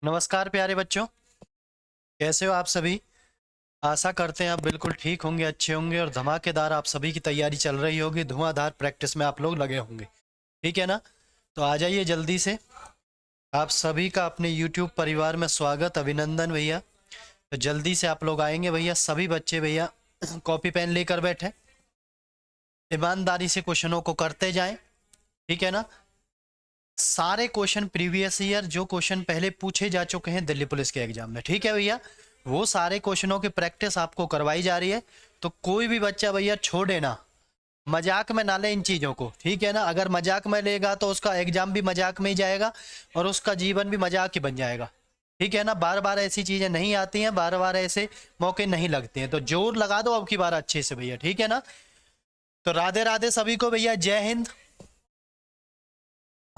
नमस्कार प्यारे बच्चों, कैसे हो आप सभी। आशा करते हैं आप बिल्कुल ठीक होंगे, अच्छे होंगे और धमाकेदार आप सभी की तैयारी चल रही होगी। धुआंधार प्रैक्टिस में आप लोग लगे होंगे, ठीक है ना। तो आ जाइए जल्दी से। आप सभी का अपने यूट्यूब परिवार में स्वागत, अभिनंदन भैया। तो जल्दी से आप लोग आएंगे भैया, सभी बच्चे भैया कॉपी पेन लेकर बैठे, ईमानदारी से क्वेश्चनों को करते जाएं, ठीक है ना। सारे क्वेश्चन प्रीवियस ईयर जो क्वेश्चन पहले पूछे जा चुके हैं दिल्ली पुलिस के एग्जाम में, ठीक है भैया, वो सारे क्वेश्चनों की प्रैक्टिस आपको करवाई जा रही है। तो कोई भी बच्चा भैया छोड़े ना, मजाक में ना ले इन चीज़ों को, ठीक है ना। अगर मजाक में लेगा तो उसका एग्जाम भी मजाक में ही जाएगा और उसका जीवन भी मजाक ही बन जाएगा, ठीक है ना। बार बार ऐसी चीज़ें नहीं आती हैं, बार बार ऐसे मौके नहीं लगते हैं, तो जोर लगा दो अब की बार अच्छे से भैया, ठीक है ना। तो राधे राधे सभी को भैया, जय हिंद,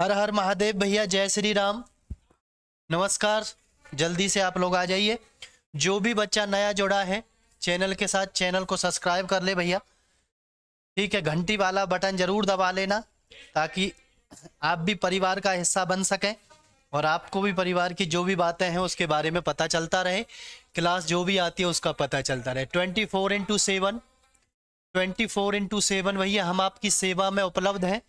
हर हर महादेव भैया, जय श्री राम, नमस्कार। जल्दी से आप लोग आ जाइए। जो भी बच्चा नया जुड़ा है चैनल के साथ, चैनल को सब्सक्राइब कर ले भैया, ठीक है। घंटी वाला बटन जरूर दबा लेना ताकि आप भी परिवार का हिस्सा बन सकें और आपको भी परिवार की जो भी बातें हैं उसके बारे में पता चलता रहे, क्लास जो भी आती है उसका पता चलता रहे। 24/7 24/7 भैया हम आपकी सेवा में उपलब्ध हैं।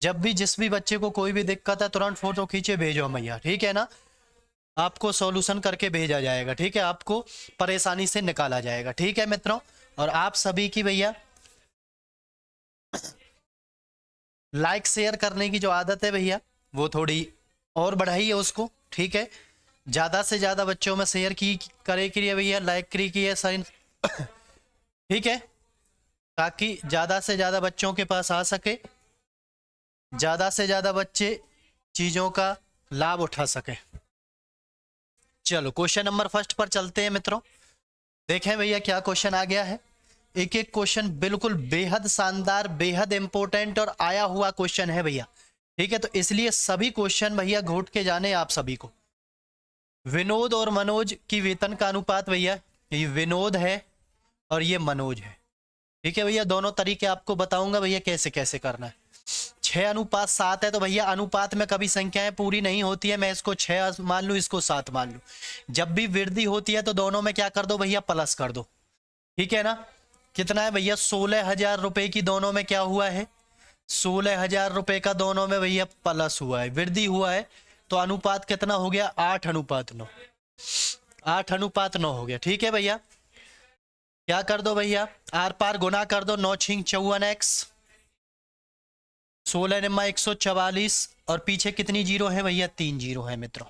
जब भी जिस भी बच्चे को कोई भी दिक्कत है तुरंत फोटो खींचे भेजो भैया, ठीक है ना। आपको सॉल्यूशन करके भेजा जाएगा, ठीक है, आपको परेशानी से निकाला जाएगा, ठीक है मित्रों। और आप सभी की भैया लाइक शेयर करने की जो आदत है भैया वो थोड़ी और बढ़ाइए उसको, ठीक है। ज़्यादा से ज़्यादा बच्चों में शेयर की करे करिए भैया, लाइक करिए साइन, ठीक है, ताकि ज़्यादा से ज़्यादा बच्चों के पास आ सके, ज़्यादा से ज़्यादा बच्चे चीज़ों का लाभ उठा सके। चलो क्वेश्चन नंबर फर्स्ट पर चलते हैं मित्रों। देखें भैया क्या क्वेश्चन आ गया है। एक एक क्वेश्चन बिल्कुल बेहद शानदार, बेहद इंपॉर्टेंट और आया हुआ क्वेश्चन है भैया, ठीक है। तो इसलिए सभी क्वेश्चन भैया घोट के जाने आप सभी को। विनोद और मनोज की वेतन का अनुपात भैया, ये विनोद है और ये मनोज है, ठीक है भैया। दोनों तरीके आपको बताऊंगा भैया कैसे कैसे करना है। 6:7 है तो भैया अनुपात में कभी संख्याएं पूरी नहीं होती है, मैं इसको 6 मान लूँ, इसको 7 मान लूँ। जब भी वृद्धि होती है तो दोनों में क्या कर दो भैया, प्लस कर दो, ठीक है ना। कितना है भैया, 16,000 रुपए की दोनों में क्या हुआ है, 16,000 रुपए का दोनों में भैया प्लस हुआ है, वृद्धि हुआ है। तो अनुपात कितना हो गया, 8:9, 8:9 हो गया, ठीक है भैया। क्या कर दो भैया, आर पार गुना कर दो, 9×54x, 16×144 और पीछे कितनी जीरो है भैया, 3 जीरो है मित्रों,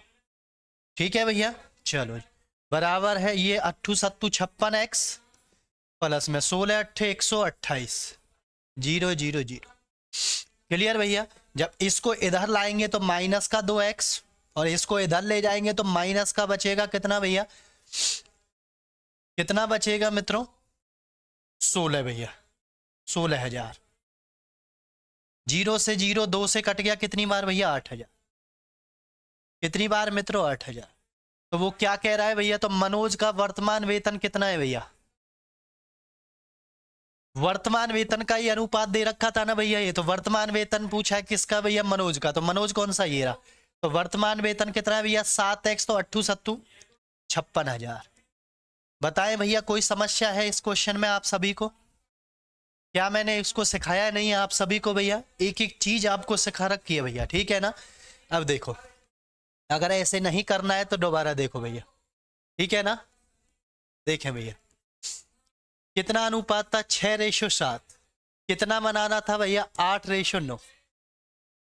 ठीक है भैया। चलो बराबर है ये 8×7=56x प्लस में 16×8=128, 0, 0, 0। क्लियर भैया। जब इसको इधर लाएंगे तो माइनस का 2x और इसको इधर ले जाएंगे तो माइनस का बचेगा कितना भैया, कितना बचेगा मित्रों, 16 भैया, 16,000। 0 से 0 2 से कट गया, कितनी बार भैया, 8,000। कितनी बार मित्रों, 8,000। तो वो क्या कह रहा है भैया, तो मनोज का वर्तमान वेतन कितना है भैया, वर्तमान वेतन का ही अनुपात दे रखा था ना भैया, ये तो वर्तमान वेतन पूछा है किसका भैया, मनोज का। तो मनोज कौन सा, ये रहा। तो वर्तमान वेतन कितना है भैया, 7x, तो 8×7=56,000। बताएं भैया कोई समस्या है इस क्वेश्चन में आप सभी को, क्या मैंने इसको सिखाया नहीं है आप सभी को भैया, एक एक चीज आपको सिखा रखी है भैया, ठीक है ना। अब देखो, अगर ऐसे नहीं करना है तो दोबारा देखो भैया, ठीक है ना। देखें भैया कितना अनुपात था, 6:7। कितना बनाना था भैया, 8:9।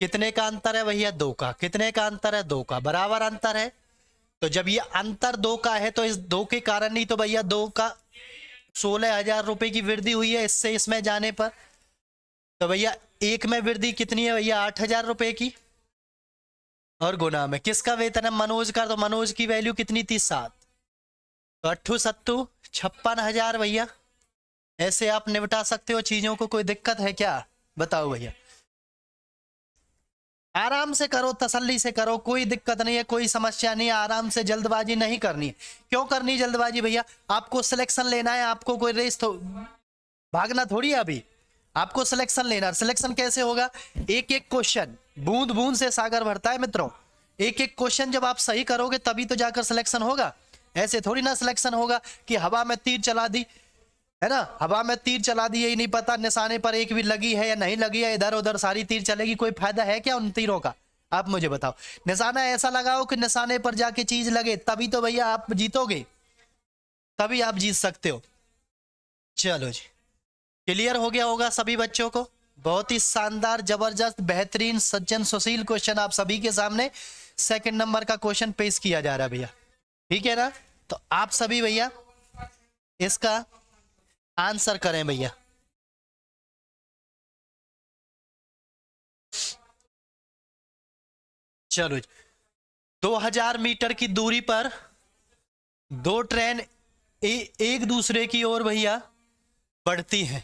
कितने का अंतर है भैया, 2 का। कितने का अंतर है, 2 का। बराबर अंतर है। तो जब ये अंतर 2 का है तो इस 2 के कारण ही तो भैया 2 का 16,000 रुपए की वृद्धि हुई है इससे इसमें जाने पर। तो भैया एक में वृद्धि कितनी है भैया, 8,000 रुपए की, और गुना में किसका वेतन है, मनोज का। तो मनोज की वैल्यू कितनी थी, 7। तो 8×7=56,000 भैया। ऐसे आप निपटा सकते हो चीजों को, कोई दिक्कत है क्या, बताओ भैया। आराम से करो, तसल्ली से करो, कोई दिक्कत नहीं है, कोई समस्या नहीं है, आराम से, जल्दबाजी नहीं करनी है। क्यों करनी जल्दबाजी भैया, आपको सिलेक्शन लेना है, आपको कोई रेस तो भागना थोड़ी है अभी, आपको सिलेक्शन लेना। सिलेक्शन कैसे होगा, एक एक क्वेश्चन, बूंद बूंद से सागर भरता है मित्रों। एक एक क्वेश्चन जब आप सही करोगे तभी तो जाकर सिलेक्शन होगा। ऐसे थोड़ी ना सिलेक्शन होगा कि हवा में तीर चला दी, है ना, हवा में तीर चला दी, यही नहीं पता निशाने पर एक भी लगी है या नहीं लगी है, इधर उधर सारी तीर चलेगी, कोई फायदा है क्या उन तीरों का? आप मुझे बताओ। निशाना ऐसा लगाओ कि निशाने पर जाके चीज लगे, तभी तो भैया आप जीतोगे, तभी आप जीत सकते हो। चलो जी, क्लियर हो गया होगा सभी बच्चों को। बहुत ही शानदार, जबरदस्त, बेहतरीन, सज्जन सुशील क्वेश्चन आप सभी के सामने सेकंड नंबर का क्वेश्चन पेश किया जा रहा है भैया, ठीक है ना। तो आप सभी भैया इसका आंसर करें भैया। चलो, 2000 मीटर की दूरी पर दो ट्रेन एक दूसरे की ओर भैया बढ़ती हैं,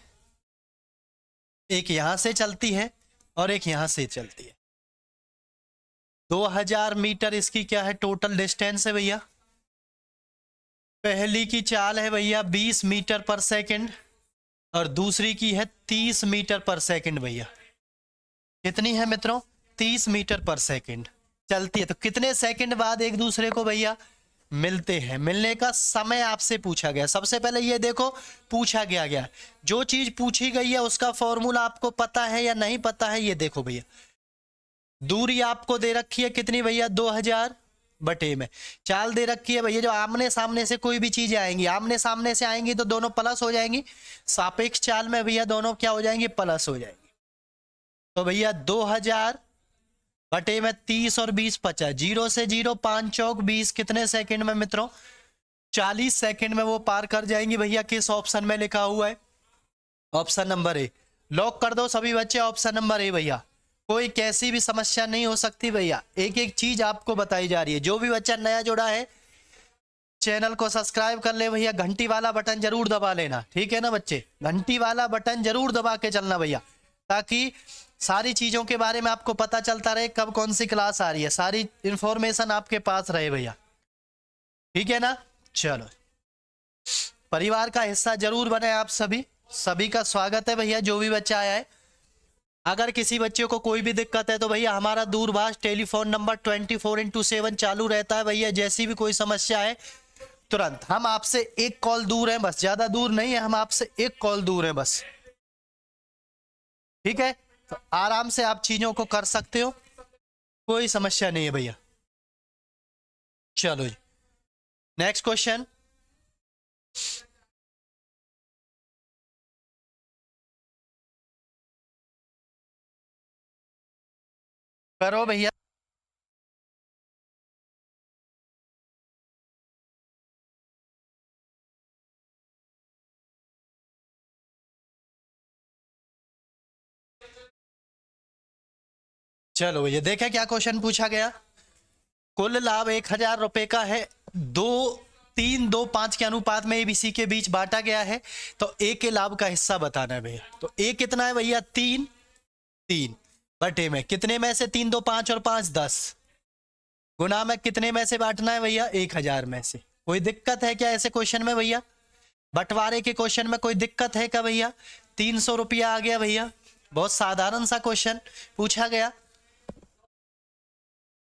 एक यहां से चलती है और एक यहां से चलती है। 2000 मीटर इसकी क्या है, टोटल डिस्टेंस है भैया। पहली की चाल है भैया 20 मीटर पर सेकंड और दूसरी की है 30 मीटर पर सेकंड भैया। कितनी है मित्रों? 30 मीटर पर सेकंड चलती है। तो कितने सेकंड बाद एक दूसरे को भैया मिलते हैं? मिलने का समय आपसे पूछा गया। सबसे पहले ये देखो, पूछा गया जो चीज पूछी गई है उसका फॉर्मूला आपको पता है या नहीं पता है? ये देखो भैया, दूरी आपको दे रखी है कितनी भैया, 2000 बटे में चाल दे रखी है भैया। जो आमने सामने से कोई भी चीजें आएंगी, आमने सामने से आएंगी तो दोनों प्लस हो जाएंगी, सापेक्ष चाल में भैया दोनों क्या हो जाएंगी, प्लस हो जाएंगी। तो भैया 2000 बटे में 30 और 20 50, 0 से 0, 5 चौक 20, कितने सेकंड में मित्रों? 40 सेकंड में वो पार कर जाएंगी भैया। किस ऑप्शन में लिखा हुआ है? Option number A. लॉक कर दो सभी बच्चे, ऑप्शन नंबर ए भैया। कोई कैसी भी समस्या नहीं हो सकती भैया, एक एक चीज आपको बताई जा रही है। जो भी बच्चा नया जुड़ा है चैनल को सब्सक्राइब कर ले भैया, घंटी वाला बटन जरूर दबा लेना, ठीक है ना बच्चे? घंटी वाला बटन जरूर दबा के चलना भैया, ताकि सारी चीजों के बारे में आपको पता चलता रहे, कब कौन सी क्लास आ रही है, सारी इंफॉर्मेशन आपके पास रहे भैया, ठीक है ना। चलो, परिवार का हिस्सा जरूर बने आप सभी। सभी का स्वागत है भैया, जो भी बच्चा आया है। अगर किसी बच्चे को कोई भी दिक्कत है तो भैया हमारा दूरभाष टेलीफोन नंबर 24x7 चालू रहता है भैया। जैसी भी कोई समस्या है तुरंत, हम आपसे एक कॉल दूर हैं बस, ज्यादा दूर नहीं है, हम आपसे एक कॉल दूर हैं बस, ठीक है। तो आराम से आप चीजों को कर सकते हो, कोई समस्या नहीं है भैया। चलो जी, नेक्स्ट क्वेश्चन। करो भैया। चलो भैया, देखें क्या क्वेश्चन पूछा गया। कुल लाभ 1000 रुपए का है, 3-2-5 के अनुपात में एबीसी के बीच बांटा गया है। तो ए के लाभ का हिस्सा बताना है भैया। तो ए कितना है भैया, 3 बटे में कितने में से 3 2 5 और 5 10, गुना में कितने में से बांटना है भैया, 1000 में से। कोई दिक्कत है क्या ऐसे क्वेश्चन में भैया? बंटवारे के क्वेश्चन में कोई दिक्कत है क्या भैया? 300 रुपया आ गया भैया, बहुत साधारण सा क्वेश्चन पूछा गया।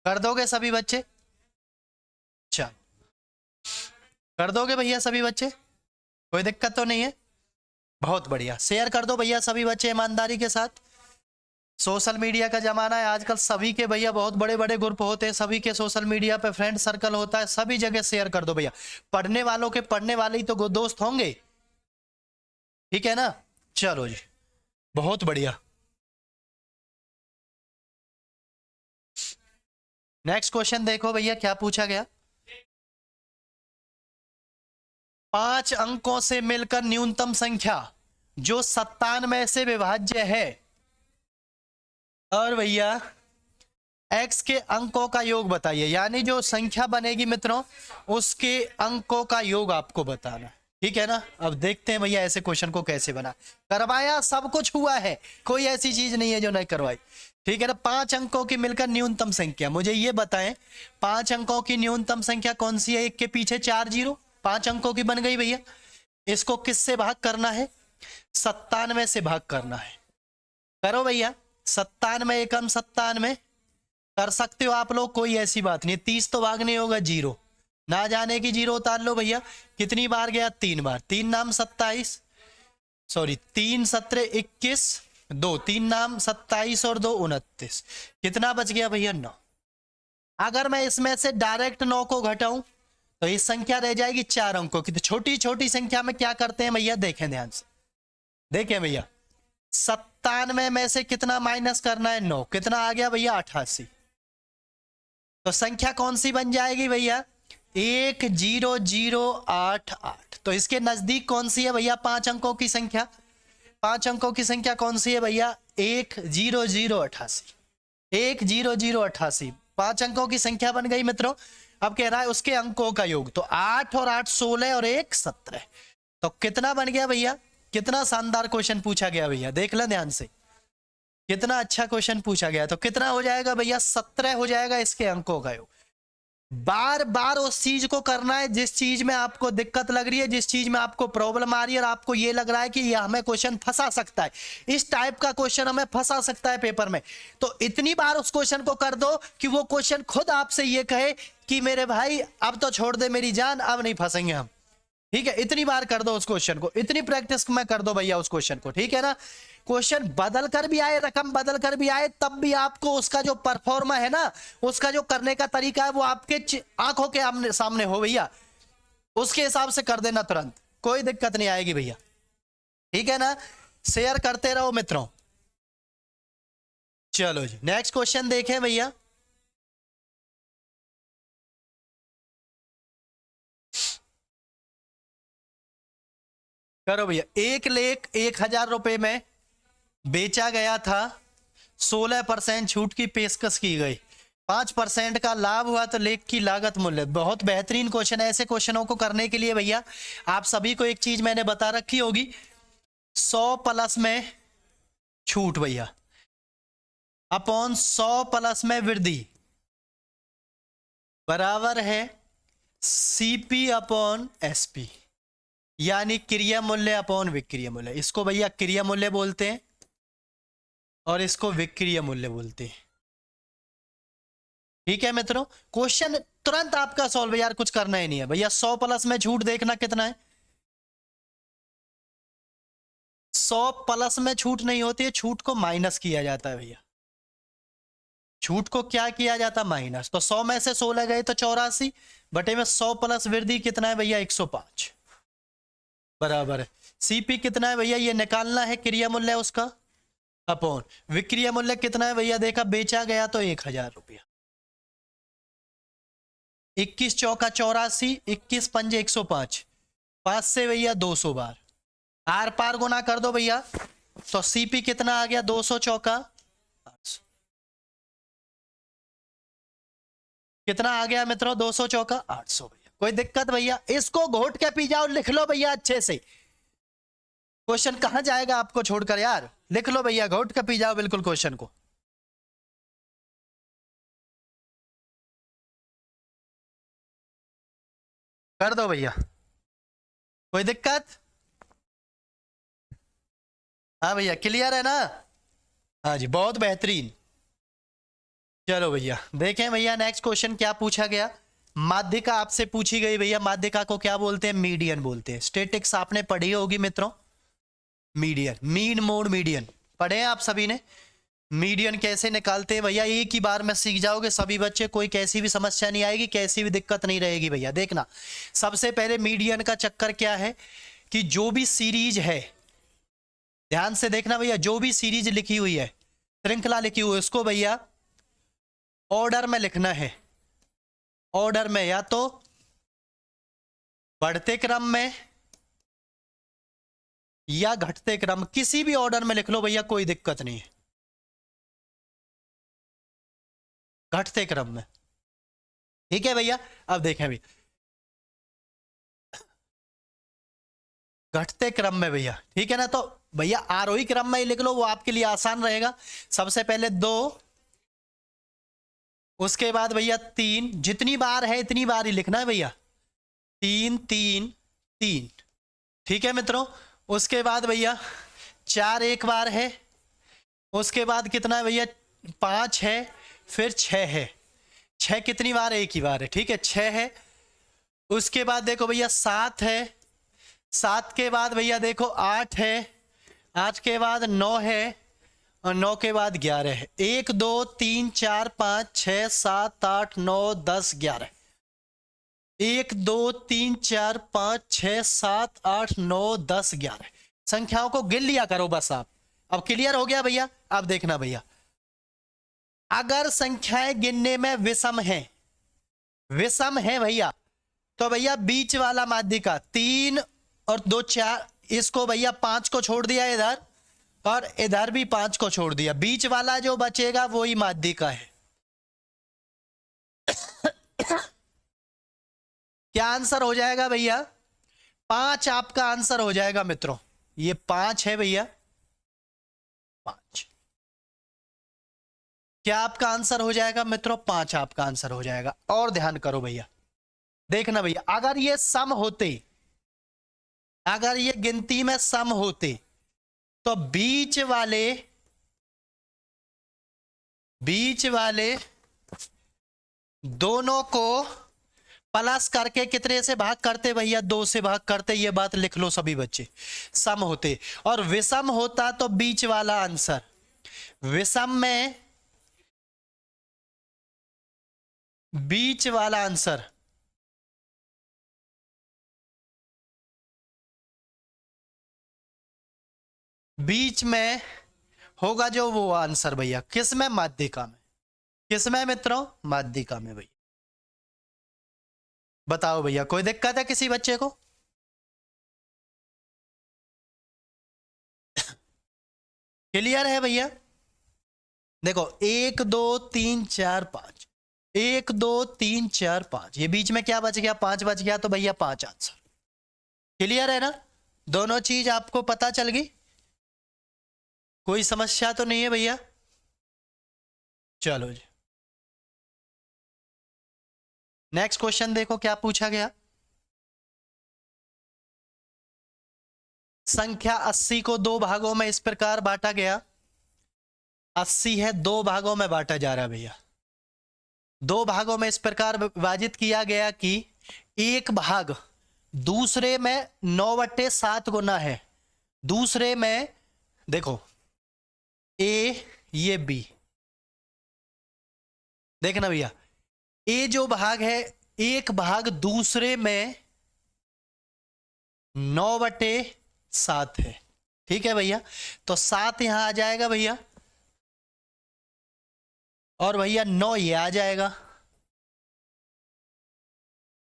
कर दोगे सभी बच्चे? चल, कर दोगे भैया सभी बच्चे? कोई दिक्कत तो नहीं है? बहुत बढ़िया, शेयर कर दो भैया सभी बच्चे ईमानदारी के साथ। सोशल मीडिया का जमाना है आजकल, सभी के भैया बहुत बड़े बड़े ग्रुप होते हैं, सभी के सोशल मीडिया पे फ्रेंड सर्कल होता है, सभी जगह शेयर कर दो भैया। पढ़ने वालों के पढ़ने वाले ही तो दोस्त होंगे, ठीक है ना। चलो जी, बहुत बढ़िया। नेक्स्ट क्वेश्चन देखो भैया क्या पूछा गया। 5 अंकों से मिलकर न्यूनतम संख्या जो 97 से विभाज्य है, और भैया x के अंकों का योग बताइए। यानी जो संख्या बनेगी मित्रों, उसके अंकों का योग आपको बताना, ठीक है ना। अब देखते हैं भैया ऐसे क्वेश्चन को कैसे बना। करवाया सब कुछ हुआ है, कोई ऐसी चीज नहीं है जो नहीं करवाई, ठीक है ना। 5 अंकों की मिलकर न्यूनतम संख्या, मुझे ये बताएं 5 अंकों की न्यूनतम संख्या कौन सी है? एक के पीछे 4 जीरो, 5 अंकों की बन गई भैया। इसको किससे भाग करना है? 97 से भाग करना है। करो भैया, 97 एकम 97, कर सकते हो आप लोग, कोई ऐसी बात नहीं। 30 तो भाग नहीं होगा, जीरो ना जाने की जीरो उतार लो भैया। कितनी बार गया? 3 बार। 3 नाम 27, सॉरी 3 17 21, 2 3 नाम 27 और 2 29। कितना बच गया भैया? 9। अगर मैं इसमें से डायरेक्ट 9 को घटाऊं तो ये संख्या रह जाएगी 4 अंकों की। तो छोटी छोटी संख्या में क्या करते हैं भैया, देखें ध्यान से, देखें भैया। 97 में से कितना माइनस करना है? 9। कितना आ गया भैया? 88। तो संख्या कौन सी बन जाएगी भैया? 10088। तो इसके नजदीक कौन सी है भैया? 5 अंकों की संख्या। 5 अंकों की संख्या कौन सी है भैया? 10088। 10088 5 अंकों की संख्या बन गई मित्रों। अब कह रहा है उसके अंकों का योग। तो 8 और 8 16 और 1 17। तो कितना बन गया भैया? कितना शानदार क्वेश्चन पूछा गया भैया, देख लें ध्यान से, कितना अच्छा क्वेश्चन पूछा गया। तो कितना हो जाएगा भैया? 17 हो जाएगा इसके अंकों का योग। बार बार उस चीज को करना है जिस चीज में आपको दिक्कत लग रही है, जिस चीज में आपको प्रॉब्लम आ रही है और आपको ये लग रहा है कि ये हमें क्वेश्चन फंसा सकता है, इस टाइप का क्वेश्चन हमें फंसा सकता है पेपर में। तो इतनी बार उस क्वेश्चन को कर दो कि वो क्वेश्चन खुद आपसे ये कहे कि मेरे भाई अब तो छोड़ दे मेरी जान, अब नहीं फंसेंगे हम। ठीक है, इतनी बार कर दो उस क्वेश्चन को, इतनी प्रैक्टिस में कर दो भैया उस क्वेश्चन को, ठीक है ना। क्वेश्चन बदल कर भी आए, रकम बदल कर भी आए, तब भी आपको उसका जो परफॉर्मा है ना, उसका जो करने का तरीका है वो आपके आंखों के सामने हो भैया, उसके हिसाब से कर देना तुरंत, कोई दिक्कत नहीं आएगी भैया, ठीक है ना। शेयर करते रहो मित्रों। चलो जी नेक्स्ट क्वेश्चन देखें भैया। करो भैया। 1,01,000 रुपए में बेचा गया था, 16% छूट की पेशकश की गई, 5% का लाभ हुआ तो लेख की लागत मूल्य। बहुत बेहतरीन क्वेश्चन है। ऐसे क्वेश्चनों को करने के लिए भैया आप सभी को एक चीज मैंने बता रखी होगी, 100 प्लस में छूट भैया अपॉन 100 प्लस में वृद्धि बराबर है सीपी अपॉन एसपी, यानी क्रिया मूल्य अपॉन विक्रिय मूल्य। इसको भैया क्रिया मूल्य बोलते हैं और इसको विक्रिय मूल्य बोलते हैं, ठीक है मित्रों। क्वेश्चन तुरंत आपका सॉल्व, यार कुछ करना ही नहीं है भैया। 100 प्लस में छूट देखना कितना है। 100 प्लस में छूट नहीं होती है, छूट को माइनस किया जाता है भैया। छूट को क्या किया जाता? माइनस। तो 100 में से 16 गए तो 84 बटे में 100 प्लस वृद्धि कितना है भैया? 105 बराबर है सीपी कितना है भैया? ये निकालना है क्रिया मूल्य उसका अपॉन विक्रिय मूल्य कितना है भैया? देखा बेचा गया तो 1,000 रुपया, 21 चौका 84, 21 पंजे 105, 5 से भैया 200 बार, आर पार गुना कर दो भैया। तो सीपी कितना आ गया? 200 चौका 800। कितना आ गया मित्रों? 200 चौका 800 भैया। कोई दिक्कत भैया? इसको घोट के पी जाओ, लिख लो भैया अच्छे से। क्वेश्चन कहां जाएगा आपको छोड़कर यार, लिख लो भैया, घोट के पी जाओ बिल्कुल क्वेश्चन को। कर दो भैया, कोई दिक्कत? हाँ भैया क्लियर है ना? हाँ जी बहुत बेहतरीन। चलो भैया देखें भैया नेक्स्ट क्वेश्चन क्या पूछा गया। माध्यिका आपसे पूछी गई भैया। माध्यिका को क्या बोलते हैं? मीडियन बोलते हैं। स्टैटिस्टिक्स आपने पढ़ी होगी मित्रों, मीडियन, मीन मोड मीडियन पढ़े हैं आप सभी ने। मीडियन कैसे निकालते हैं भैया, एक ही बार में सीख जाओगे सभी बच्चे, कोई कैसी भी समस्या नहीं आएगी, कैसी भी दिक्कत नहीं रहेगी भैया। देखना सबसे पहले मीडियन का चक्कर क्या है कि जो भी सीरीज है, ध्यान से देखना भैया, जो भी सीरीज लिखी हुई है, श्रृंखला लिखी हुई है, उसको भैया ऑर्डर में लिखना है। ऑर्डर में या तो बढ़ते क्रम में या घटते क्रम, किसी भी ऑर्डर में लिख लो भैया, कोई दिक्कत नहीं है। घटते क्रम में, ठीक है भैया। अब देखें भैया घटते क्रम में भैया, ठीक है ना। तो भैया आरोही क्रम में ही लिख लो, वो आपके लिए आसान रहेगा। सबसे पहले 2, उसके बाद भैया 3, जितनी बार है इतनी बार ही लिखना है भैया, 3 3 3, ठीक है मित्रों। उसके बाद भैया 4 एक बार है, उसके बाद कितना है भैया 5 है, फिर 6 है, 6 कितनी बार, एक ही बार है, ठीक है 6 है। उसके बाद देखो भैया 7 है, 7 के बाद भैया देखो 8 है, 8 के बाद 9 है, और 9 के बाद 11 है। 1 2 3 4 5 6 7 8 9 10 11, 1 2 3 4 5 6 7 8 9 10 11 संख्याओं को गिन लिया करो बस आप। अब क्लियर हो गया भैया? अब देखना भैया, अगर संख्याएं गिनने में विषम है, विषम है भैया, तो भैया बीच वाला माध्यिका 3 और 2 4, इसको भैया 5 को छोड़ दिया इधर, और इधर भी 5 को छोड़ दिया, बीच वाला जो बचेगा वही माध्यिका है। क्या आंसर हो जाएगा भैया? 5 आपका आंसर हो जाएगा मित्रों, ये 5 है भैया, 5। क्या आपका आंसर हो जाएगा मित्रों? 5 आपका आंसर हो जाएगा। और ध्यान करो भैया, देखना भैया, अगर ये सम होते, अगर ये गिनती में सम होते, तो बीच वाले दोनों को प्लस करके कितने से भाग करते भैया? 2 से भाग करते। ये बात लिख लो सभी बच्चे, सम होते। और विषम होता तो बीच वाला आंसर, विषम में बीच वाला आंसर बीच में होगा जो वो आंसर भैया, किस में? माध्यिका में। किस में मित्रों? माध्यिका में भैया। बताओ भैया, कोई दिक्कत है किसी बच्चे को? क्लियर है भैया? देखो 1 2 3 4 5, 1 2 3 4 5, ये बीच में क्या बच गया? 5 बच गया, तो भैया 5 आंसर। क्लियर है ना? दोनों चीज आपको पता चल गई, कोई समस्या तो नहीं है भैया? चलो जी, नेक्स्ट क्वेश्चन देखो क्या पूछा गया। संख्या 80 को 2 भागों में इस प्रकार बांटा गया, 80 है 2 भागों में बांटा जा रहा है भैया, 2 भागों में इस प्रकार विभाजित किया गया कि एक भाग दूसरे में 9/7 गुना है, दूसरे में देखो ए, ये बी, देखना भैया, ए जो भाग है, एक भाग दूसरे में 9/7 है, ठीक है भैया? तो 7 यहां आ जाएगा भैया, और भैया 9 ये आ जाएगा।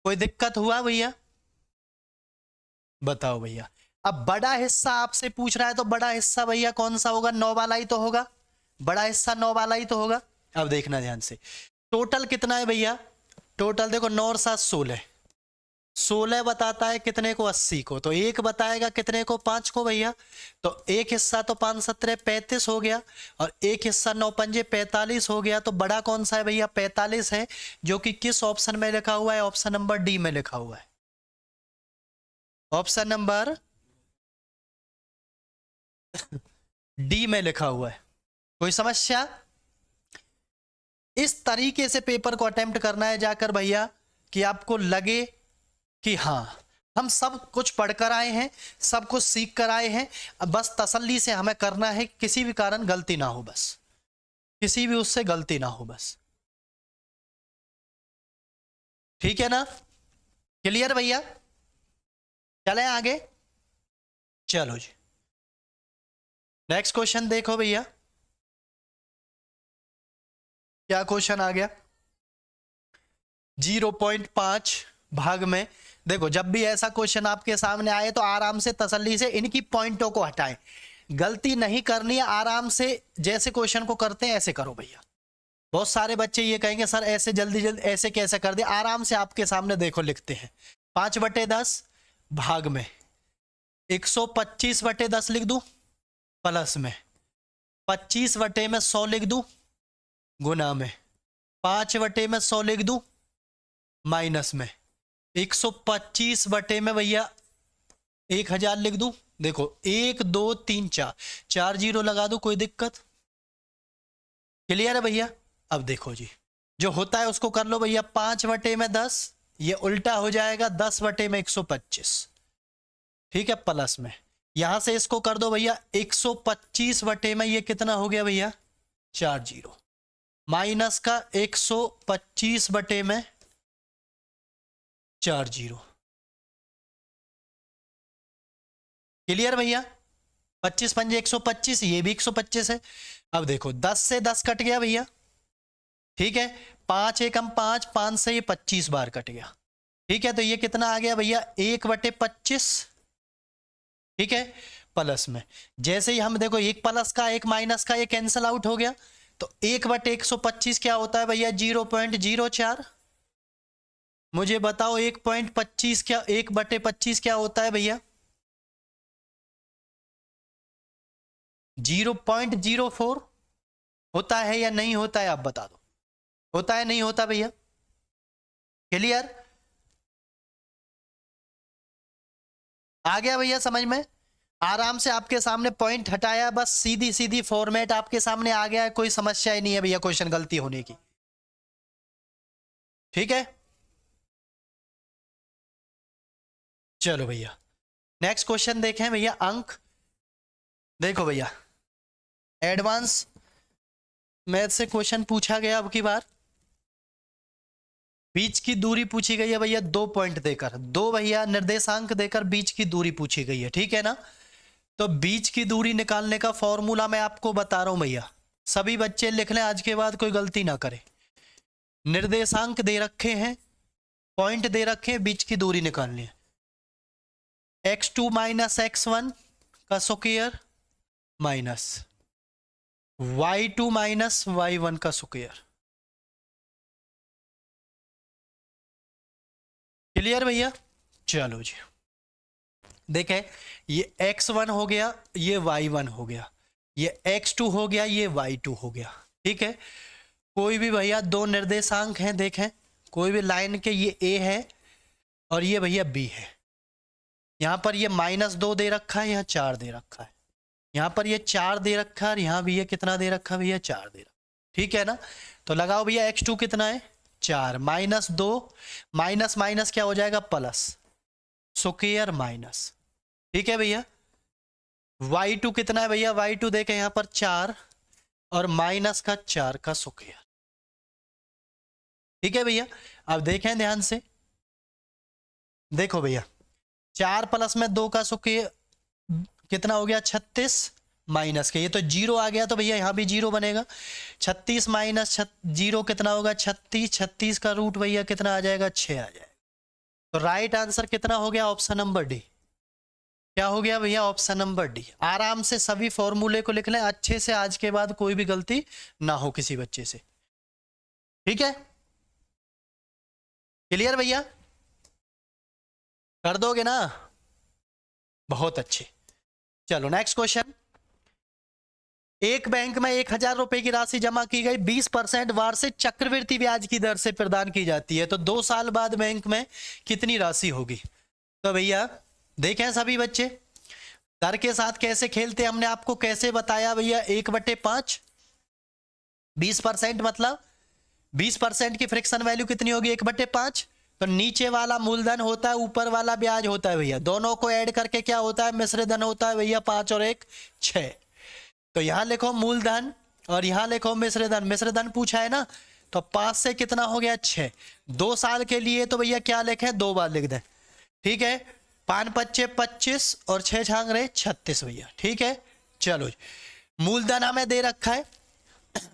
कोई दिक्कत हुआ भैया? बताओ भैया। अब बड़ा हिस्सा आपसे पूछ रहा है, तो बड़ा हिस्सा भैया कौन सा होगा? 9 वाला ही तो होगा, बड़ा हिस्सा 9 वाला ही तो होगा। अब देखना ध्यान से, टोटल कितना है भैया? टोटल देखो 9 और 7 16, 16 बताता है कितने को? 80 को। तो एक बताएगा कितने को? 5 को भैया। तो एक हिस्सा तो 5 7 35 हो गया, और एक हिस्सा 9 5 45 हो गया। तो बड़ा कौन सा है भैया? 45 है, जो कि किस ऑप्शन में लिखा हुआ है? ऑप्शन नंबर डी में लिखा हुआ है, ऑप्शन नंबर डी में लिखा हुआ है। कोई समस्या? इस तरीके से पेपर को अटेम्प्ट करना है जाकर भैया, कि आपको लगे कि हाँ हम सब कुछ पढ़कर आए हैं, सब कुछ सीख कर आए हैं, अब बस तसल्ली से हमें करना है, किसी भी कारण गलती ना हो, बस किसी भी उससे गलती ना हो बस। ठीक है ना? क्लियर भैया? चलें आगे। चलो जी, नेक्स्ट क्वेश्चन देखो भैया, क्या क्वेश्चन आ गया? 0.5 भाग में। देखो जब भी ऐसा क्वेश्चन आपके सामने आए तो आराम से तसल्ली से इनकी पॉइंटों को हटाएं, गलती नहीं करनी है, आराम से जैसे क्वेश्चन को करते हैं ऐसे करो भैया। बहुत सारे बच्चे ये कहेंगे सर ऐसे जल्दी जल्दी ऐसे कैसे कर दिया, आराम से आपके सामने देखो लिखते हैं। 5/10 भाग में 125/10 लिख दूं, प्लस में 25/100 लिख दूं, गुना में 5/100 लिख दूं, माइनस में 125 में भैया 1000 लिख दूं। देखो 1 2 3 4 4 जीरो लगा दूं, कोई दिक्कत? क्लियर है भैया? अब देखो जी, जो होता है उसको कर लो भैया 5/10, ये उल्टा हो जाएगा 10/125, ठीक है, प्लस में यहां से इसको कर दो भैया 125 में, ये कितना हो गया भैया 4 जीरो, माइनस का 125 में 4 जीरो। क्लियर भैया, 25×5 125, ये भी 125 है। अब देखो 10 से 10 कट गया भैया, ठीक है, 5 एकम 5, 5 से ये 25 बार कट गया, ठीक है, तो ये कितना आ गया भैया 1/25, ठीक है, प्लस में जैसे ही हम देखो एक प्लस का एक माइनस का ये कैंसिल आउट हो गया, तो 1/125 क्या होता है भैया 0.04। मुझे बताओ 1.25 क्या 1/25 क्या होता है भैया 0.04 होता है या नहीं होता है, आप बता दो, होता है नहीं होता भैया? क्लियर, आ गया भैया समझ में? आराम से आपके सामने पॉइंट हटाया, बस सीधी सीधी फॉर्मेट आपके सामने आ गया है, कोई समस्या ही नहीं है भैया क्वेश्चन गलती होने की, ठीक है। चलो भैया नेक्स्ट क्वेश्चन देखें भैया, अंक देखो भैया, एडवांस मैथ से क्वेश्चन पूछा गया अब की बार, बीच की दूरी पूछी गई है भैया 2 पॉइंट देकर, 2 भैया निर्देशांक देकर बीच की दूरी पूछी गई है, ठीक है ना। तो बीच की दूरी निकालने का फॉर्मूला मैं आपको बता रहा हूं भैया, सभी बच्चे लिख लें, आज के बाद कोई गलती ना करे। निर्देशांक दे रखे हैं, पॉइंट दे रखे हैं, बीच की दूरी निकालनी है, x2 माइनस x1 का square minus y2 minus y1 का स्क्वायर। क्लियर भैया, चलो जी देखें, ये x1 हो गया, ये y1 हो गया, ये x2 हो गया, ये y2 हो गया, ठीक है। कोई भी भैया दो निर्देशांक हैं, देखें कोई भी लाइन के, ये a है और ये भैया b है, यहां पर ये -2 दे रखा है, यहाँ 4 दे रखा है, यहाँ पर ये 4 दे रखा है और यहाँ भी ये कितना दे रखा है भैया 4 दे रखा, ठीक है ना। तो लगाओ भैया x2 कितना है 4, -2 माइनस माइनस क्या हो जाएगा प्लस, स्क्वायर माइनस, ठीक है भैया। y2 कितना है भैया, y2 देखें यहां पर 4 और माइनस का 4 का स्क्वायर, ठीक है भैया। अब देखें ध्यान से, देखो भैया 4 प्लस में 2 का स्क्वायर कितना हो गया 36, माइनस के ये तो 0 आ गया, तो भैया यहां भी 0 बनेगा, 36 माइनस 0 कितना होगा 36, 36 का रूट भैया कितना आ जाएगा 6 आ जाएगा। तो राइट आंसर कितना हो गया ऑप्शन नंबर डी, क्या हो गया भैया ऑप्शन नंबर डी। आराम से सभी फॉर्मूले को लिख लें अच्छे से, आज के बाद कोई भी गलती ना हो किसी बच्चे से, ठीक है। क्लियर भैया, कर दोगे ना, बहुत अच्छे। चलो नेक्स्ट क्वेश्चन, एक बैंक में 1000 रुपए की राशि जमा की गई, 20% वार्षिक चक्रवृद्धि ब्याज की दर से प्रदान की जाती है, तो 2 साल बाद बैंक में कितनी राशि होगी। तो भैया देखें सभी बच्चे, दर के साथ कैसे खेलते, हमने आपको कैसे बताया भैया 1/5, 20% मतलब 20% की फ्रिक्शन वैल्यू कितनी होगी 1/5, तो नीचे वाला मूलधन होता है, ऊपर वाला ब्याज होता है भैया, दोनों को ऐड करके क्या होता है मिश्र धन होता है भैया 5 और 1 6। तो यहां लिखो मूलधन और यहां लिखो मिश्र धन, मिश्र धन पूछा है ना, तो 5 से कितना हो गया 6, 2 साल के लिए तो भैया क्या लिखें 2 बार लिख दें, ठीक है, 5 पच्चे 25 और 6 छांग रहे 36 भैया, ठीक है। चलो मूलधन हमें दे रखा है,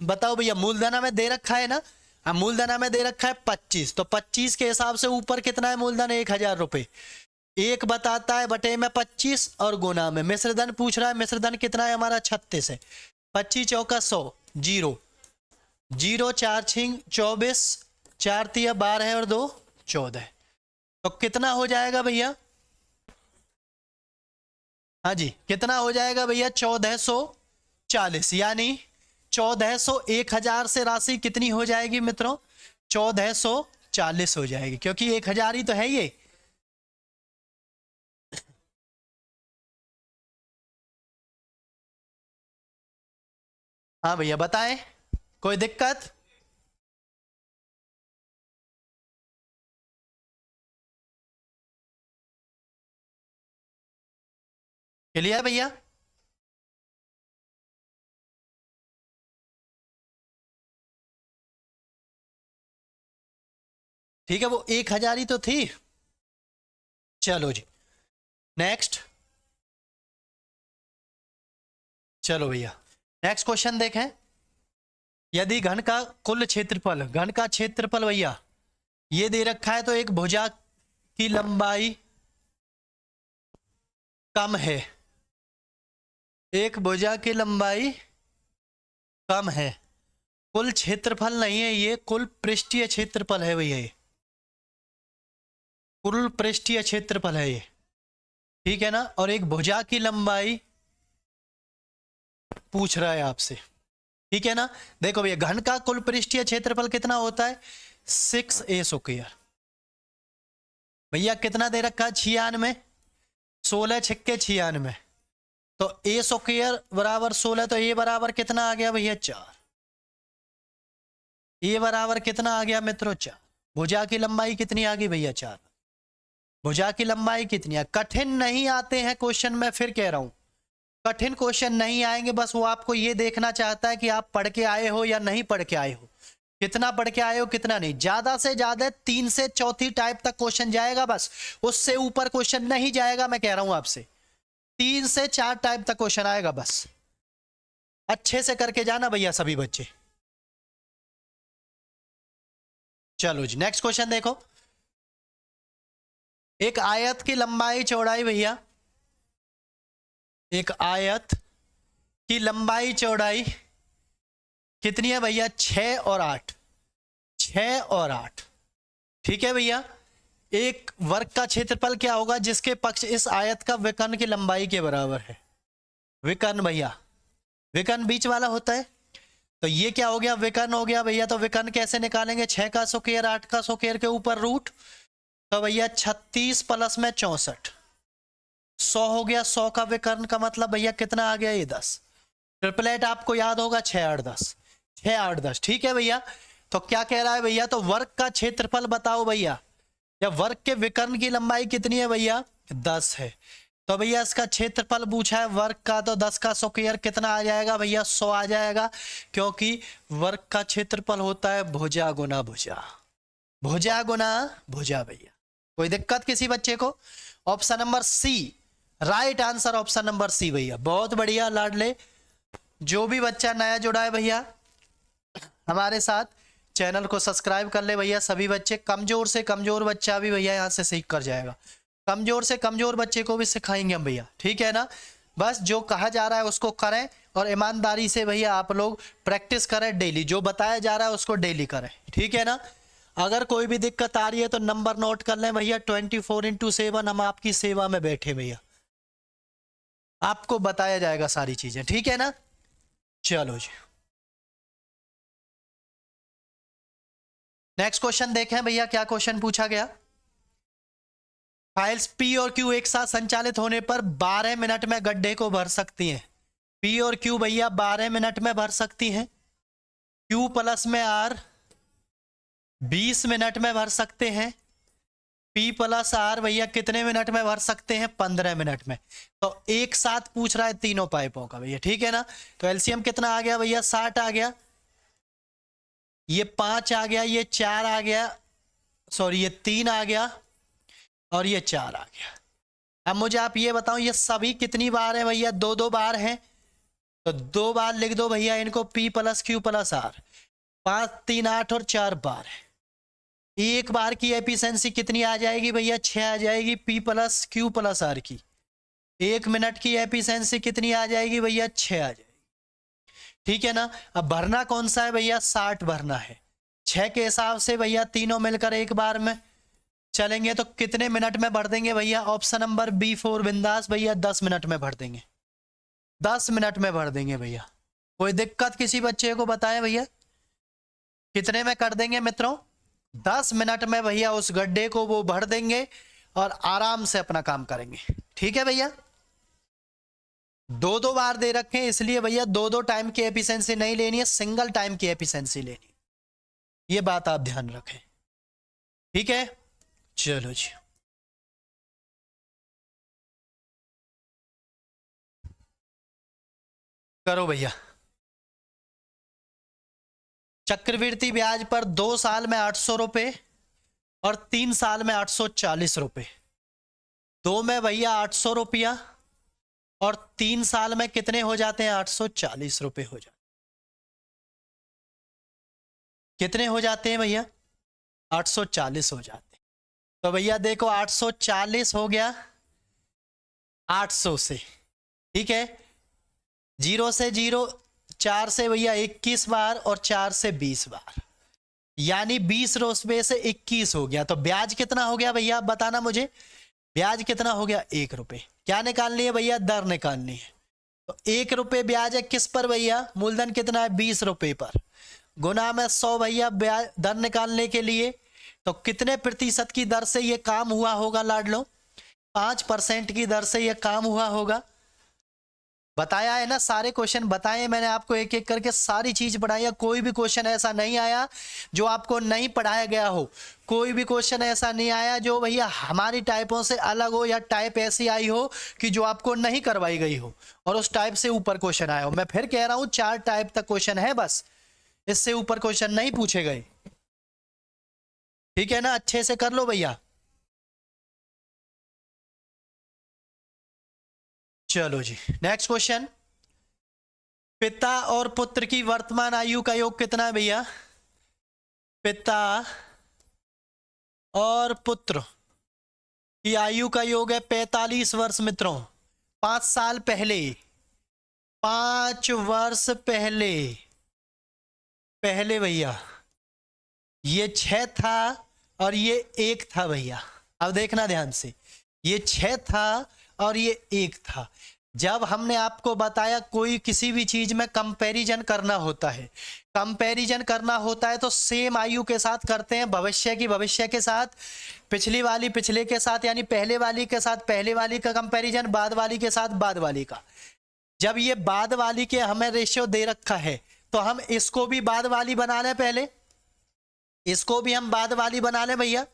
बताओ भैया मूलधन हमें दे रखा है ना, मूलधन हमें दे रखा है 25, तो 25 के हिसाब से ऊपर कितना है मूलधन 1000 रुपए, एक बताता है बटे में 25 और गुना में, मिश्रधन पूछ रहा है, मिश्रधन कितना है हमारा 36 है, 25 चौका 100, 0 0 4 छिंग 24, 4 तिया 12 और 2 14, तो कितना हो जाएगा भैया, हाँ जी कितना हो जाएगा भैया 1440, यानी 1400, 1000 से राशि कितनी हो जाएगी मित्रों 1440 हो जाएगी, क्योंकि 1000 ही तो है ये। हाँ भैया बताएं, कोई दिक्कत, क्लियर है भैया? ठीक है, वो 1,000 ही तो थी। चलो जी, नेक्स्ट। चलो भैया, नेक्स्ट क्वेश्चन देखें। यदि घन का कुल क्षेत्रफल, घन का क्षेत्रफल भैया ये दे रखा है, तो एक भुजा की लंबाई कम है, एक भुजा की लंबाई कम है, कुल क्षेत्रफल नहीं है ये, कुल पृष्ठीय क्षेत्रफल है भैया, ये कुल पृष्ठीय क्षेत्रफल है ये, ठीक है ना। और एक भुजा की लंबाई पूछ रहा है आपसे, ठीक है ना। देखो भैया, घन का कुल पृष्ठीय क्षेत्रफल कितना होता है? 6a²। भैया कितना दे रखा है? 96। 16 छक्के 96, तो a² बराबर 16, तो a बराबर कितना आ गया भैया? 4। a बराबर कितना आ गया मित्रों? 4। भुजा की लंबाई कितनी आ गई भैया? 4। भुजा की लंबाई कितनी है? कठिन नहीं आते हैं क्वेश्चन, मैं फिर कह रहा हूं, कठिन क्वेश्चन नहीं आएंगे, बस वो आपको ये देखना चाहता है कि आप पढ़ के आए हो या नहीं पढ़ के आए हो, कितना पढ़ के आए हो कितना नहीं। ज्यादा से ज्यादा 3 से चौथी टाइप तक क्वेश्चन जाएगा, बस उससे ऊपर क्वेश्चन नहीं जाएगा, मैं कह रहा हूं आपसे। 3 से 4 टाइप तक क्वेश्चन आएगा, बस अच्छे से करके जाना भैया सभी बच्चे। चलो जी, नेक्स्ट क्वेश्चन देखो। एक आयत की लंबाई चौड़ाई भैया, एक आयत की लंबाई चौड़ाई कितनी है भैया? 6 और 8। 6 और 8, ठीक है भैया। एक वर्ग का क्षेत्रफल क्या होगा जिसके पक्ष इस आयत का विकर्ण की लंबाई के बराबर है? विकर्ण भैया, विकर्ण बीच वाला होता है, तो ये क्या हो गया? विकर्ण हो गया भैया। तो विकर्ण कैसे निकालेंगे? 6 का स्क्वायर 8 का स्क्वायर के ऊपर रूट, तो भैया 36 प्लस में 64, 100 हो गया। 100 का विकर्ण का मतलब भैया कितना आ गया? ये 10। ट्रिपलेट आपको याद होगा, 6 8 10, 6 8 10, ठीक है भैया। तो क्या कह रहा है भैया? तो वर्ग का क्षेत्रफल बताओ भैया, या वर्ग के विकर्ण की लंबाई कितनी है भैया? 10 है। तो भैया इसका क्षेत्रफल पूछा है वर्ग का, तो 10 का स्क्वायर कितना आ जाएगा भैया? 100 आ जाएगा, क्योंकि वर्ग का क्षेत्रफल होता है भुजा गुना भुजा, भुजा गुना भुजा भैया। कोई दिक्कत किसी बच्चे को? Option number C right answer, option number C भैया, बहुत बढ़िया लाडले। जो भी बच्चा नया जुड़ा है भैया हमारे साथ, चैनल को सब्सक्राइब कर ले भैया सभी बच्चे। कमजोर से कमजोर बच्चा भी भैया यहाँ से सीख कर जाएगा, कमजोर से कमजोर बच्चे को भी सिखाएंगे हम भैया, ठीक है ना। बस जो कहा जा रहा है उसको करें, और ईमानदारी से भैया आप लोग प्रैक्टिस करें डेली, जो बताया जा रहा है उसको डेली करें, ठीक है ना। अगर कोई भी दिक्कत आ रही है तो नंबर नोट कर लें भैया, 24/7 हम आपकी सेवा में बैठे भैया, आपको बताया जाएगा सारी चीजें, ठीक है ना। चलो जी, नेक्स्ट क्वेश्चन देखें भैया, क्या क्वेश्चन पूछा गया। फाइल्स P और Q एक साथ संचालित होने पर 12 मिनट में गड्ढे को भर सकती हैं। P और Q भैया 12 मिनट में भर सकती हैं। Q प्लस में R 20 मिनट में भर सकते हैं। P प्लस R भैया कितने मिनट में भर सकते हैं? 15 मिनट में। तो एक साथ पूछ रहा है तीनों पाइपों का भैया, ठीक है ना। तो एलसीएम कितना आ गया भैया? 60 आ गया, ये 5 आ गया, ये 4 आ गया, सॉरी ये 3 आ गया, और ये 4 आ गया। अब मुझे आप ये बताओ, ये सभी कितनी बार है भैया? 2-2 बार हैं, तो 2 बार लिख दो भैया इनको, P plus Q plus R। 5 3 8 और 4 बार है। एक बार की एफिशिएंसी कितनी आ जाएगी भैया? 6 आ जाएगी P plus Q plus R की। 1 मिनट की एफिशिएंसी कितनी आ जाएगी भैया? 6 आ जाएगी, ठीक है ना। अब भरना कौन सा है भैया? 60 भरना है। 6 के हिसाब से भैया तीनों मिलकर एक बार में चलेंगे तो कितने मिनट में भर देंगे भैया? ऑप्शन नंबर बी 4 बिंदास भैया, 10 मिनट में भर देंगे, 10 मिनट में भर देंगे भैया। कोई दिक्कत किसी बच्चे को बताएं भैया, कितने में कर देंगे मित्रों? 10 मिनट में भैया उस गड्ढे को वो भर देंगे और आराम से अपना काम करेंगे, ठीक है भैया। 2-2 बार दे रखे हैं, इसलिए भैया 2-2 टाइम की एफिशिएंसी नहीं लेनी है, सिंगल टाइम की एफिशिएंसी लेनी, ये बात आप ध्यान रखें, ठीक है। चलो जी, करो भैया। चक्रवृद्धि ब्याज पर 2 साल में 800 रुपये और 3 साल में 840 रुपये। 2 में भैया 800 रुपया और 3 साल में कितने हो जाते हैं? 840 रुपये हो जाते। कितने हो जाते हैं भैया? 840 हो जाते हैं। तो भैया देखो 840 हो गया 800 से, ठीक है। 0 से 0, 4 से भैया 21 बार और 4 से 20 बार, यानी 20 रुपये से 21 हो गया। तो ब्याज कितना हो गया भैया? बताना मुझे। ब्याज कितना हो गया? 1 रुपये। क्या निकालनी है भैया? दर निकालनी है। तो 1 रुपये ब्याज है किस पर भैया? मूलधन कितना है? 20 रुपये पर। गुना में 100 भैया ब्याज दर निकालने के लिए। तो कितने प्रतिशत की दर से ये काम हुआ होगा लाडलो? 5% की दर से ये काम हुआ होगा। बताया है ना, सारे क्वेश्चन बताए मैंने आपको, एक एक करके सारी चीज पढ़ाई है। कोई भी क्वेश्चन ऐसा नहीं आया जो आपको नहीं पढ़ाया गया हो। कोई भी क्वेश्चन ऐसा नहीं आया जो भैया हमारी टाइपों से अलग हो, या टाइप ऐसी आई हो कि जो आपको नहीं करवाई गई हो और उस टाइप से ऊपर क्वेश्चन आया हो। मैं फिर कह रहा हूं 4 टाइप तक क्वेश्चन है बस, इससे ऊपर क्वेश्चन नहीं पूछे गए, ठीक है ना। अच्छे से कर लो भैया। चलो जी, नेक्स्ट क्वेश्चन। पिता और पुत्र की वर्तमान आयु का योग कितना है भैया? पिता और पुत्र की आयु का योग है 45 वर्ष मित्रों। 5 साल पहले, 5 वर्ष पहले भैया ये 6 था और ये 1 था भैया। अब देखना ध्यान से, ये 6 था और ये 1 था। जब हमने आपको बताया कोई किसी भी चीज में कंपैरिजन करना होता है, कंपैरिजन करना होता है तो सेम आयु के साथ करते हैं, भविष्य की भविष्य के साथ, पिछली वाली पिछले के साथ, यानी पहले वाली के साथ पहले वाली का कंपैरिजन, बाद वाली के साथ बाद वाली का। जब ये बाद वाली के हमें रेशियो दे रखा है तो हम इसको भी बाद वाली बना लें। पहले इसको भी हम बाद वाली बना लें भैया।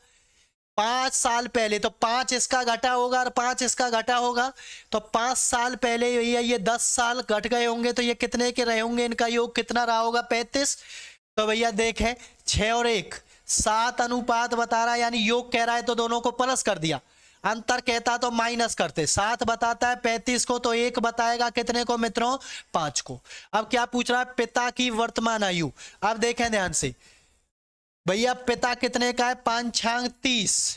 5 साल पहले तो 5 इसका घटा होगा और 5 इसका घटा होगा, तो 5 साल पहले भैया ये 10 साल घट गए होंगे, तो ये कितने के रहे होंगे? इनका योग कितना रहा होगा? 35। तो भैया देखें 6 और 1 7 अनुपात बता रहा है, यानी योग कह रहा है तो दोनों को प्लस कर दिया। अंतर कहता तो माइनस करते। 7 बताता है 35 को, तो 1 बताएगा कितने को मित्रों? 5 को। अब क्या पूछ रहा है? पिता की वर्तमान आयु। अब देखें ध्यान से भैया, पिता कितने का है? 5 छांग 30,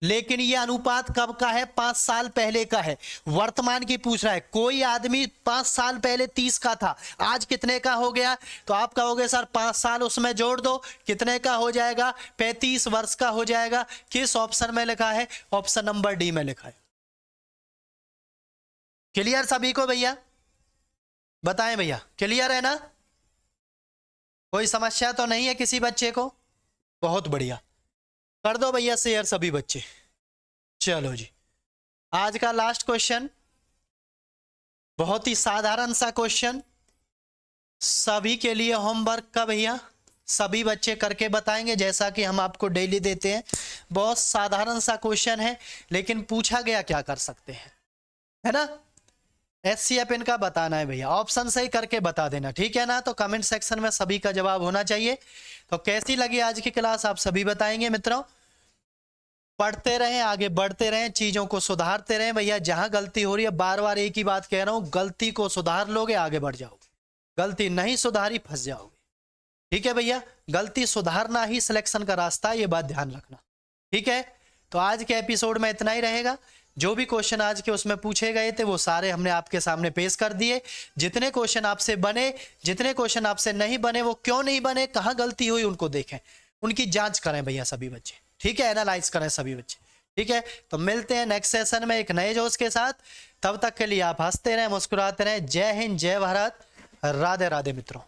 लेकिन ये अनुपात कब का है? 5 साल पहले का है। वर्तमान की पूछ रहा है। कोई आदमी 5 साल पहले 30 का था, आज कितने का हो गया? तो आप कहोगे सर 5 साल उसमें जोड़ दो, कितने का हो जाएगा? 35 वर्ष का हो जाएगा। किस ऑप्शन में लिखा है? ऑप्शन नंबर डी में लिखा है। क्लियर सभी को भैया? बताएं भैया, क्लियर है ना? कोई समस्या तो नहीं है किसी बच्चे को? बहुत बढ़िया, कर दो भैया शेयर सभी बच्चे। चलो जी, आज का लास्ट क्वेश्चन, बहुत ही साधारण सा क्वेश्चन, सभी के लिए होमवर्क का भैया, सभी बच्चे करके बताएंगे जैसा कि हम आपको डेली देते हैं। बहुत साधारण सा क्वेश्चन है, लेकिन पूछा गया क्या कर सकते हैं, है ना। एचसीएफ इनका बताना है भैया, ऑप्शन से ही करके बता देना, ठीक है ना। तो कमेंट सेक्शन में सभी का जवाब होना चाहिए। तो कैसी लगी आज की क्लास आप सभी बताएंगे मित्रों। पढ़ते रहें, आगे बढ़ते रहें, चीजों को सुधारते रहें भैया। जहां गलती हो रही है, बार बार एक ही बात कह रहा हूं, गलती को सुधार लोगे आगे बढ़ जाओगे, गलती नहीं सुधारी फंस जाओगे, ठीक है भैया। गलती सुधारना ही सिलेक्शन का रास्ता है, ये बात ध्यान रखना, ठीक है। तो आज के एपिसोड में इतना ही रहेगा। जो भी क्वेश्चन आज के उसमें पूछे गए थे वो सारे हमने आपके सामने पेश कर दिए। जितने क्वेश्चन आपसे बने, जितने क्वेश्चन आपसे नहीं बने, वो क्यों नहीं बने, कहाँ गलती हुई, उनको देखें, उनकी जांच करें भैया सभी बच्चे, ठीक है। एनालाइज करें सभी बच्चे, ठीक है। तो मिलते हैं नेक्स्ट सेशन में एक नए जोश के साथ। तब तक के लिए आप हंसते रहें, मुस्कुराते रहें। जय हिंद, जय भारत, राधे राधे मित्रों।